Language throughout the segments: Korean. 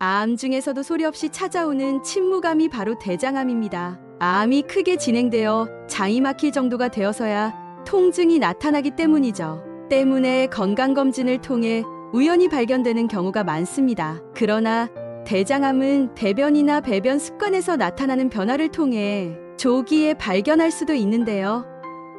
암 중에서도 소리 없이 찾아오는 침무감이 바로 대장암입니다. 암이 크게 진행되어 장이 막힐 정도가 되어서야 통증이 나타나기 때문이죠. 때문에 건강검진을 통해 우연히 발견되는 경우가 많습니다. 그러나 대장암은 대변이나 배변 습관에서 나타나는 변화를 통해 조기에 발견할 수도 있는데요.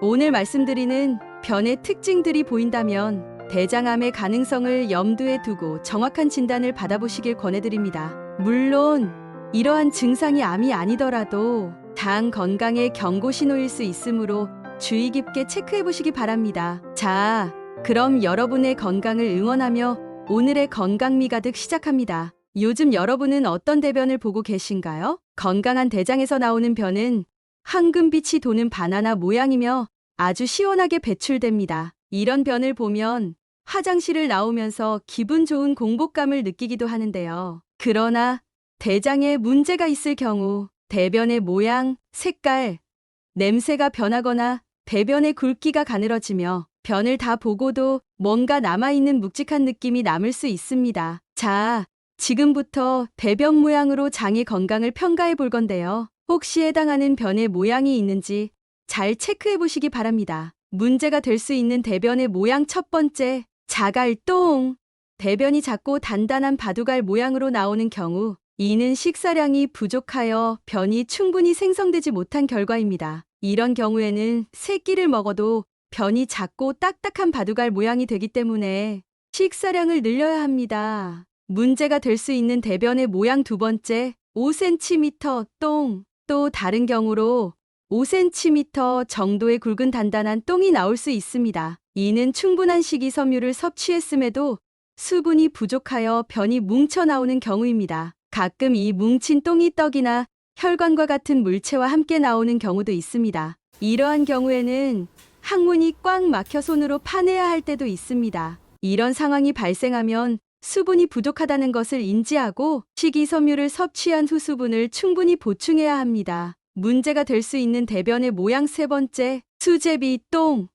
오늘 말씀드리는 변의 특징들이 보인다면 대장암의 가능성을 염두에 두고 정확한 진단을 받아보시길 권해드립니다. 물론 이러한 증상이 암이 아니더라도 장 건강의 경고 신호일 수 있으므로 주의 깊게 체크해보시기 바랍니다. 자, 그럼 여러분의 건강을 응원하며 오늘의 건강미 가득 시작합니다. 요즘 여러분은 어떤 대변을 보고 계신가요? 건강한 대장에서 나오는 변은 황금빛이 도는 바나나 모양이며 아주 시원하게 배출됩니다. 이런 변을 보면 화장실을 나오면서 기분 좋은 공복감을 느끼기도 하는데요. 그러나 대장에 문제가 있을 경우 대변의 모양, 색깔, 냄새가 변하거나 배변의 굵기가 가늘어지며 변을 다 보고도 뭔가 남아있는 묵직한 느낌이 남을 수 있습니다. 자, 지금부터 배변 모양으로 장의 건강을 평가해 볼 건데요. 혹시 해당하는 변의 모양이 있는지 잘 체크해 보시기 바랍니다. 문제가 될 수 있는 대변의 모양 첫 번째, 자갈똥. 대변이 작고 단단한 바둑알 모양으로 나오는 경우 이는 식사량이 부족하여 변이 충분히 생성되지 못한 결과입니다. 이런 경우에는 세 끼를 먹어도 변이 작고 딱딱한 바둑알 모양이 되기 때문에 식사량을 늘려야 합니다. 문제가 될 수 있는 대변의 모양 두 번째, 5cm 똥. 또 다른 경우로 5cm 정도의 굵은 단단한 똥이 나올 수 있습니다. 이는 충분한 식이섬유를 섭취했음에도 수분이 부족하여 변이 뭉쳐 나오는 경우입니다. 가끔 이 뭉친 똥이 떡이나 혈관과 같은 물체와 함께 나오는 경우도 있습니다. 이러한 경우에는 항문이 꽉 막혀 손으로 파내야 할 때도 있습니다. 이런 상황이 발생하면 수분이 부족하다는 것을 인지하고 식이섬유를 섭취한 후 수분을 충분히 보충해야 합니다. 문제가 될 수 있는 대변의 모양 세 번째, 수제비 똥.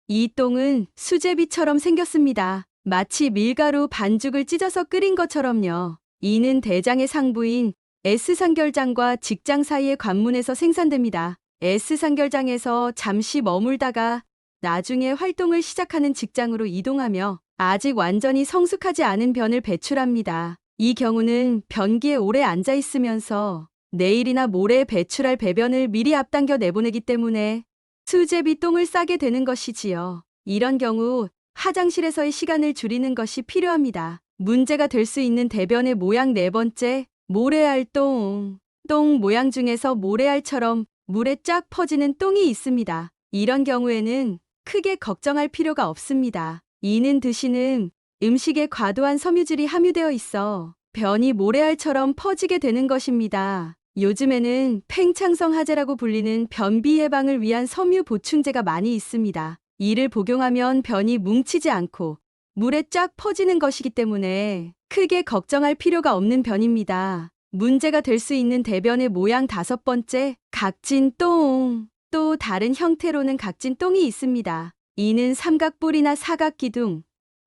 이 똥은 수제비처럼 생겼습니다. 마치 밀가루 반죽을 찢어서 끓인 것처럼요. 이는 대장의 상부인 S상결장과 직장 사이의 관문에서 생산됩니다. S상결장에서 잠시 머물다가 나중에 활동을 시작하는 직장으로 이동하며 아직 완전히 성숙하지 않은 변을 배출합니다. 이 경우는 변기에 오래 앉아 있으면서 내일이나 모레 배출할 배변을 미리 앞당겨 내보내기 때문에 수제비 똥을 싸게 되는 것이지요. 이런 경우 화장실에서의 시간을 줄이는 것이 필요합니다. 문제가 될 수 있는 대변의 모양 네 번째, 모래알 똥. 똥 모양 중에서 모래알처럼 물에 쫙 퍼지는 똥이 있습니다. 이런 경우에는 크게 걱정할 필요가 없습니다. 이는 드시는 음식에 과도한 섬유질이 함유되어 있어 변이 모래알처럼 퍼지게 되는 것입니다. 요즘에는 팽창성 하재라고 불리는 변비 예방을 위한 섬유 보충제가 많이 있습니다. 이를 복용하면 변이 뭉치지 않고 물에 쫙 퍼지는 것이기 때문에 크게 걱정할 필요가 없는 변입니다. 문제가 될 수 있는 대변의 모양 다섯 번째, 각진 똥. 또 다른 형태로는 각진 똥이 있습니다. 이는 삼각뿔이나 사각기둥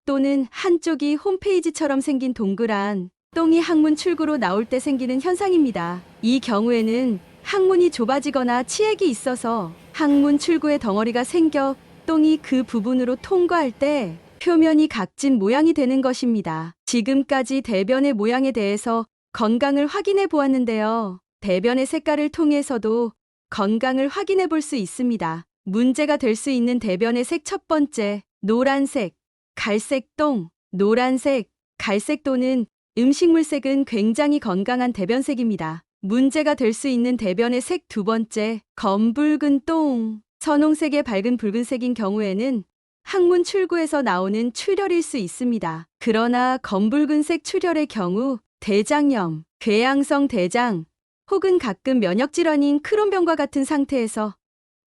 또는 한쪽이 홈페이지처럼 생긴 동그란 똥이 항문 출구로 나올 때 생기는 현상입니다. 이 경우에는 항문이 좁아지거나 치액이 있어서 항문 출구에 덩어리가 생겨 똥이 그 부분으로 통과할 때 표면이 각진 모양이 되는 것입니다. 지금까지 대변의 모양에 대해서 건강을 확인해 보았는데요. 대변의 색깔을 통해서도 건강을 확인해 볼 수 있습니다. 문제가 될 수 있는 대변의 색 첫 번째, 노란색, 갈색똥. 노란색, 갈색똥은 음식물색은 굉장히 건강한 대변색입니다. 문제가 될 수 있는 대변의 색 두 번째, 검붉은 똥. 선홍색의 밝은 붉은색인 경우에는 항문 출구에서 나오는 출혈일 수 있습니다. 그러나 검붉은색 출혈의 경우 대장염, 궤양성 대장 혹은 가끔 면역질환인 크론병과 같은 상태에서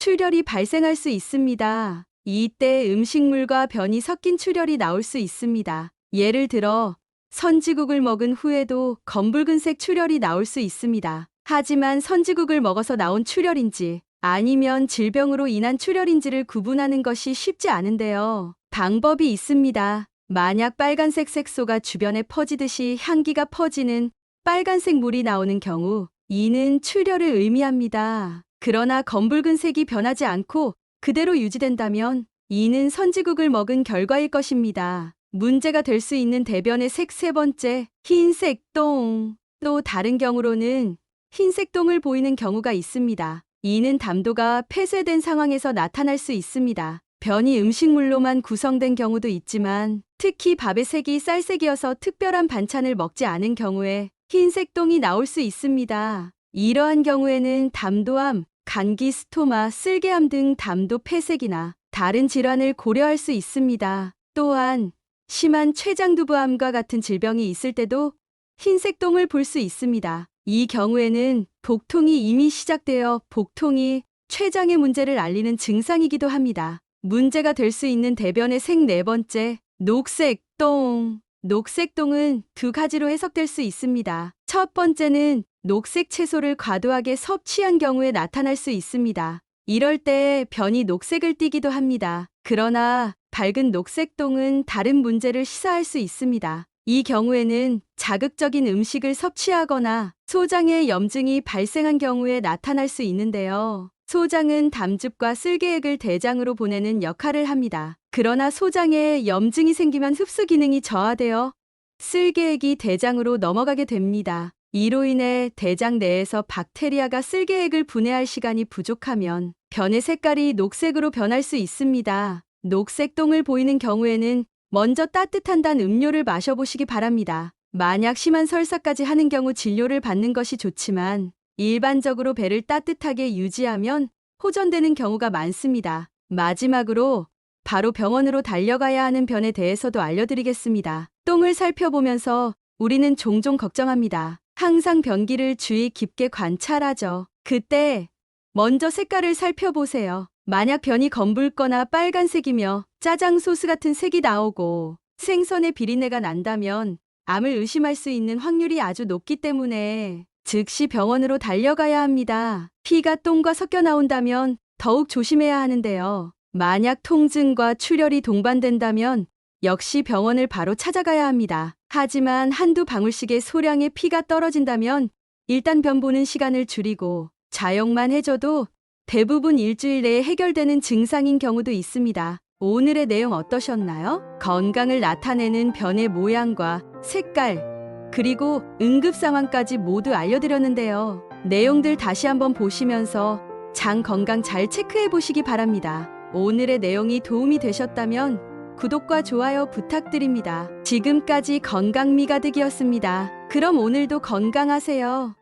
출혈이 발생할 수 있습니다. 이때 음식물과 변이 섞인 출혈이 나올 수 있습니다. 예를 들어 선지국을 먹은 후에도 검붉은색 출혈이 나올 수 있습니다. 하지만 선지국을 먹어서 나온 출혈인지 아니면 질병으로 인한 출혈인지를 구분하는 것이 쉽지 않은데요. 방법이 있습니다. 만약 빨간색 색소가 주변에 퍼지듯이 향기가 퍼지는 빨간색 물이 나오는 경우 이는 출혈을 의미합니다. 그러나 검붉은 색이 변하지 않고 그대로 유지된다면 이는 선지국을 먹은 결과일 것입니다. 문제가 될 수 있는 대변의 색 세 번째, 흰색 똥. 또 다른 경우로는 흰색 똥을 보이는 경우가 있습니다. 이는 담도가 폐쇄된 상황에서 나타날 수 있습니다. 변이 음식물로만 구성된 경우도 있지만 특히 밥의 색이 쌀색이어서 특별한 반찬을 먹지 않은 경우에 흰색 똥이 나올 수 있습니다. 이러한 경우에는 담도암, 감기, 스토마, 쓸개암 등 담도 폐색이나 다른 질환을 고려할 수 있습니다. 또한 심한 췌장두부암과 같은 질병이 있을 때도 흰색 똥을 볼 수 있습니다. 이 경우에는 복통이 이미 시작되어 복통이 췌장의 문제를 알리는 증상이기도 합니다. 문제가 될 수 있는 대변의 색 네 번째, 녹색 똥. 녹색 똥은 두 가지로 해석될 수 있습니다. 첫 번째는 녹색 채소를 과도하게 섭취한 경우에 나타날 수 있습니다. 이럴 때 변이 녹색을 띠기도 합니다. 그러나 밝은 녹색 똥은 다른 문제를 시사할 수 있습니다. 이 경우에는 자극적인 음식을 섭취하거나 소장에 염증이 발생한 경우에 나타날 수 있는데요. 소장은 담즙과 쓸개액을 대장으로 보내는 역할을 합니다. 그러나 소장에 염증이 생기면 흡수 기능이 저하되어 쓸개액이 대장으로 넘어가게 됩니다. 이로 인해 대장 내에서 박테리아가 쓸개액을 분해할 시간이 부족하면 변의 색깔이 녹색으로 변할 수 있습니다. 녹색 똥을 보이는 경우에는 먼저 따뜻한 단 음료를 마셔보시기 바랍니다. 만약 심한 설사까지 하는 경우 진료를 받는 것이 좋지만 일반적으로 배를 따뜻하게 유지하면 호전되는 경우가 많습니다. 마지막으로 바로 병원으로 달려가야 하는 변에 대해서도 알려드리겠습니다. 똥을 살펴보면서 우리는 종종 걱정합니다. 항상 변기를 주의 깊게 관찰하죠. 그때 먼저 색깔을 살펴보세요. 만약 변이 검붉거나 빨간색이며 짜장 소스 같은 색이 나오고 생선의 비린내가 난다면 암을 의심할 수 있는 확률이 아주 높기 때문에 즉시 병원으로 달려가야 합니다. 피가 똥과 섞여 나온다면 더욱 조심해야 하는데요. 만약 통증과 출혈이 동반된다면 역시 병원을 바로 찾아가야 합니다. 하지만 한두 방울씩의 소량의 피가 떨어진다면 일단 변 보는 시간을 줄이고 자역만 해줘도 대부분 일주일 내에 해결되는 증상인 경우도 있습니다. 오늘의 내용 어떠셨나요? 건강을 나타내는 변의 모양과 색깔, 그리고 응급 상황까지 모두 알려드렸는데요. 내용들 다시 한번 보시면서 장 건강 잘 체크해 보시기 바랍니다. 오늘의 내용이 도움이 되셨다면 구독과 좋아요 부탁드립니다. 지금까지 건강미가득이었습니다. 그럼 오늘도 건강하세요.